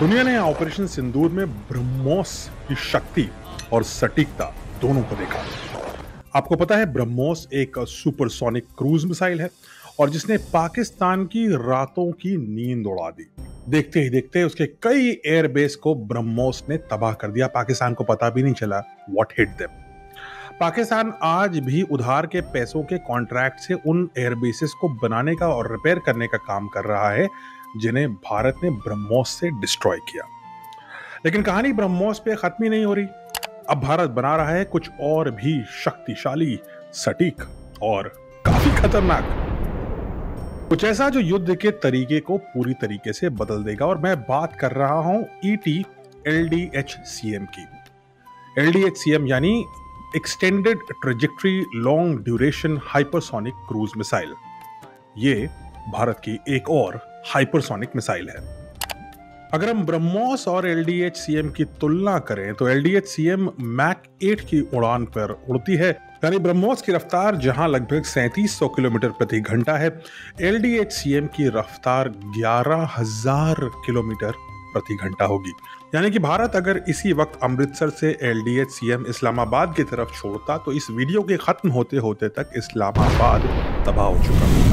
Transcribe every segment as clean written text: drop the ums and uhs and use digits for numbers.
दुनिया ने ऑपरेशन सिंदूर में ब्रह्मोस की शक्ति और सटीकता दोनों को देखा। आपको पता है ब्रह्मोस एक सुपरसोनिक क्रूज मिसाइल है और जिसने पाकिस्तान की रातों की नींद उड़ा दी। देखते ही देखते उसके कई एयरबेस को ब्रह्मोस ने तबाह कर दिया। पाकिस्तान को पता भी नहीं चला व्हाट हिट देम। पाकिस्तान आज भी उधार के पैसों के कॉन्ट्रैक्ट से उन एयरबेसेस को बनाने का और रिपेयर करने का काम कर रहा है जिन्हें भारत ने ब्रह्मोस से डिस्ट्रॉय किया। लेकिन कहानी ब्रह्मोस पे खत्म ही नहीं हो रही। अब भारत बना रहा है कुछ और भी शक्तिशाली, सटीक और काफी खतरनाक, कुछ ऐसा जो युद्ध के तरीके को पूरी तरीके से बदल देगा। और मैं बात कर रहा हूं ET LDHCM की। LDHCM यानी extended trajectory long duration hypersonic cruise missile. ये भारत की एक और हाइपरसोनिक मिसाइल है। अगर हम ब्रह्मोस और LDHCM की तुलना करें तो LDHCM मैक 8 की उड़ान पर उड़ती है, यानी ब्रह्मोस की रफ्तार जहां लगभग 3700 किलोमीटर प्रति घंटा है, LDHCM की रफ्तार 11,000 किलोमीटर प्रति घंटा होगी। यानी कि भारत अगर इसी वक्त अमृतसर से LDHCM इस्लामाबाद की तरफ छोड़ता तो इस वीडियो के खत्म होते होते तक इस्लामाबाद तबाह हो चुका होता।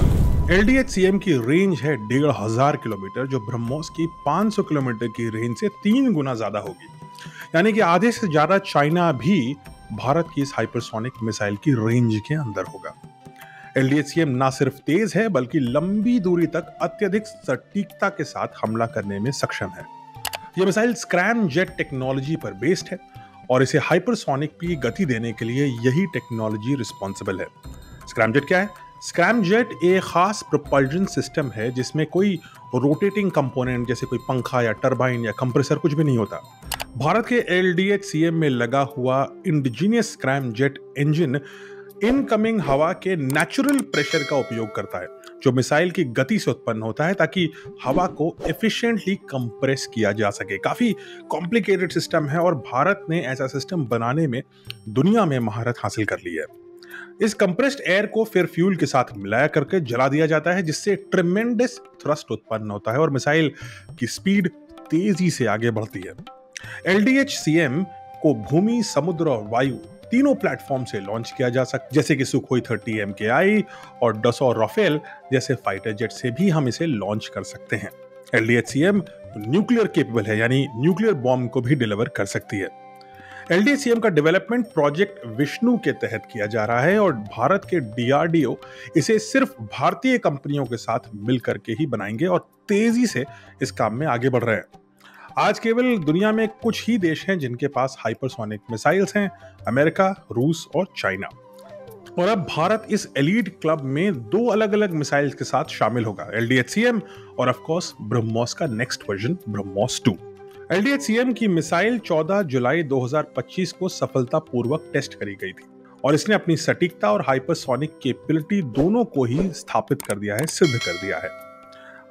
LDHCM की रेंज है 1,500 किलोमीटर, जो ब्रह्मोस की 500 किलोमीटर की रेंज से 3 गुना ज्यादा होगी। यानी कि आधे से ज्यादा चाइना भी भारत की इस हाइपरसोनिक मिसाइल की रेंज के अंदर होगा। LDHCM ना सिर्फ तेज है बल्कि लंबी दूरी तक अत्यधिक सटीकता के साथ हमला करने में सक्षम है। यह मिसाइल स्क्रैमजेट टेक्नोलॉजी पर बेस्ड है और इसे हाइपरसोनिक की गति देने के लिए यही टेक्नोलॉजी रिस्पॉन्सिबल है। स्क्रैमजेट क्या है? स्क्रैमजेट एक खास प्रोपल्जन सिस्टम है जिसमें कोई रोटेटिंग कंपोनेंट जैसे कोई पंखा या टरबाइन या कंप्रेसर कुछ भी नहीं होता। भारत के LDHCM में लगा हुआ इंडिजीनियस स्क्रैमजेट इंजन इनकमिंग हवा के नेचुरल प्रेशर का उपयोग करता है जो मिसाइल की गति से उत्पन्न होता है ताकि हवा को एफिशिएंटली कंप्रेस किया जा सके। काफी कॉम्प्लिकेटेड सिस्टम है और भारत ने ऐसा सिस्टम बनाने में दुनिया में महारत हासिल कर ली है। इस कंप्रेस्ड एयर को फिर फ्यूल के साथ मिलाया करके जला दिया जाता है जिससे ट्रेमेंडस थ्रस्ट उत्पन्न होता है और मिसाइल की स्पीड तेजी से आगे बढ़ती है। LDHCM को भूमि, समुद्र और वायु तीनों प्लेटफॉर्म से लॉन्च किया जा सकता है, जैसे कि सुखोई 30 MKI और डसॉ राफेल जैसे फाइटर जेट से भी हम इसे लॉन्च कर सकते हैं। LDHCM न्यूक्लियर केपेबल है, यानी न्यूक्लियर बॉम्ब को भी डिलीवर कर सकती है। LDHCM का डेवलपमेंट प्रोजेक्ट विष्णु के तहत किया जा रहा है और भारत के DRDO इसे सिर्फ भारतीय कंपनियों के साथ मिलकर के ही बनाएंगे और तेजी से इस काम में आगे बढ़ रहे हैं। आज केवल दुनिया में कुछ ही देश हैं जिनके पास हाइपरसोनिक मिसाइल्स हैं, अमेरिका, रूस और चाइना। और अब भारत इस एलीट क्लब में 2 अलग अलग मिसाइल्स के साथ शामिल होगा, LDHCM और ऑफ कोर्स ब्रह्मोस का नेक्स्ट वर्जन ब्रह्मोस 2। LDHCM की मिसाइल 14 जुलाई 2025 को सफलतापूर्वक टेस्ट करी गई थी और इसने अपनी सटीकता और हाइपरसोनिक कैपेबिलिटी दोनों को ही स्थापित कर दिया है, सिद्ध कर दिया है।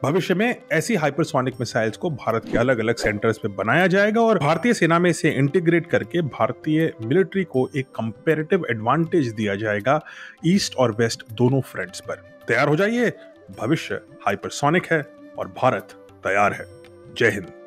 भविष्य में ऐसी हाइपरसोनिक मिसाइल्स को भारत के अलग अलग सेंटर्स पे बनाया जाएगा और भारतीय सेना में इसे इंटीग्रेट करके भारतीय मिलिट्री को एक कंपैरेटिव एडवांटेज दिया जाएगा ईस्ट और वेस्ट दोनों फ्रंट्स पर। तैयार हो जाइए, भविष्य हाइपरसोनिक है और भारत तैयार है। जय हिंद।